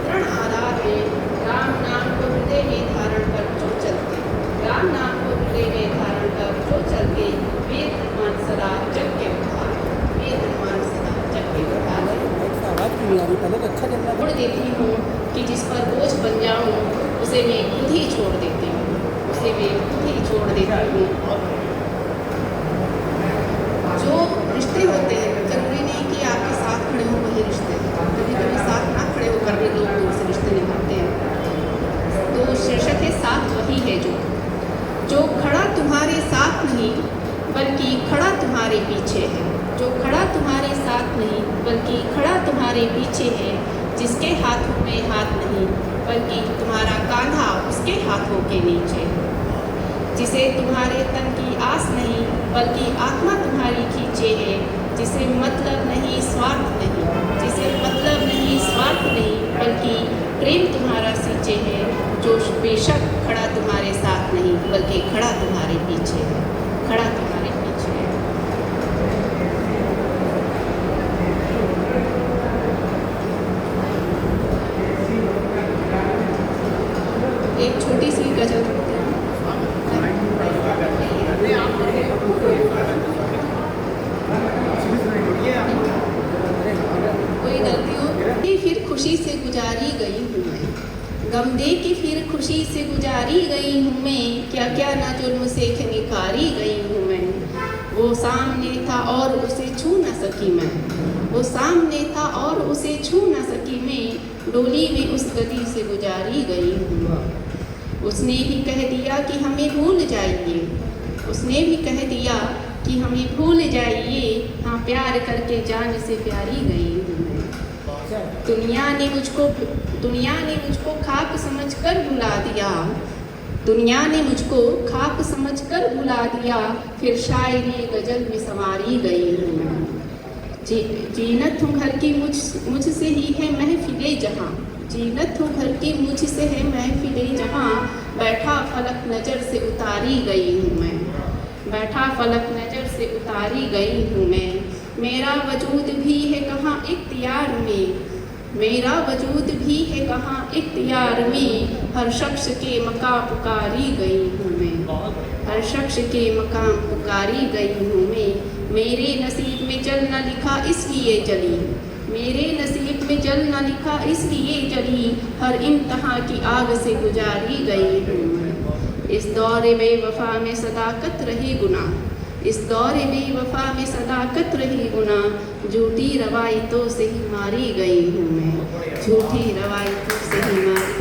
तृण आधार है। राम नाम को हृदय में धारण कर जो चलते, राम नाम को हृदय में धारण कर जो चलते, वीर हनुमान सदा जग के उद्धार, वीर हनुमान सदा जग के उद्धार। छोड़ देती हूँ कि जिस पर बोझ बन जाऊँ उसे मैं खुद ही छोड़ देती हूँ, उसे मैं खुद ही छोड़ देती हूँ। जो रिश्ते होते हैं जरूरी नहीं कि आपके साथ खड़े हो वही रिश्ते, कभी कभी साथ ना खड़े होकर भी लोग दूर से रिश्ते निभाते हैं। तो शीर्षक है साथ वही है जो खड़ा तुम्हारे साथ नहीं बल्कि खड़ा तुम्हारे पीछे है, जो खड़ा तुम्हारे साथ नहीं बल्कि खड़ा तुम्हारे पीछे है, जिसके हाथों में हाथ नहीं बल्कि तुम्हारा कांधा उसके हाथों के नीचे, जिसे तुम्हारे तन की आस नहीं बल्कि आत्मा तुम्हारी खींचे है, जिसे मतलब नहीं स्वार्थ नहीं, जिसे मतलब नहीं स्वार्थ नहीं बल्कि प्रेम तुम्हारा सींचे है, जो बेशक खड़ा तुम्हारे साथ नहीं बल्कि खड़ा तुम्हारे पीछे है, खड़ा तुम्हारे पीछे है। एक छोटी सी गजल कोई गलती हो फिर खुशी से गुजारी गई हूँ मैं, गम दे के फिर खुशी से गुजारी गई हूँ मैं, क्या क्या ना जुल्म से निकारी गई हूँ मैं। वो सामने था और उसे छू न सकी मैं, वो सामने था और उसे छू न सकी मैं, डोली में उस गली से गुजारी गई हूँ। उसने भी कह दिया कि हमें भूल जाइए, उसने भी कह दिया कि हमें भूल जाइए, हाँ प्यार करके जान से प्यारी गई हूँ मैं। दुनिया ने मुझको खाक समझकर भुला दिया, दुनिया ने मुझको खाक समझकर भुला दिया, फिर शायरी गजल में संवारी गई हूँ मैं। जीनत हूँ घर की मुझसे ही है महफिले जहाँ, जीनत हूँ घर की मुझसे है महफिले जहाँ, बैठा फलक नज़र से उतारी गई हूँ मैं, बैठा फलक नज़र से उतारी गई हूँ मैं। मेरा वजूद भी है कहाँ इख्तियार में, मेरा वजूद भी है कहाँ इख्तियार में, हर शख्स के मकाम पुकारी गई हूँ मैं, हर शख्स के मकाम पुकारी गई हूँ मैं। मेरे नसीब में जल न लिखा इसलिए जली, मेरे नसीब में जल न लिखा इसलिए जली, हर इंतहा की आग से गुजारी गई हूँ मैं। इस दौरे बेवफा में सदाकत रही गुनाह, इस दौरे बेवफा में सदाकत रही गुनाह, झूठी रवायतों से ही मारी गई हूँ मैं, झूठी रवायतों से ही मारी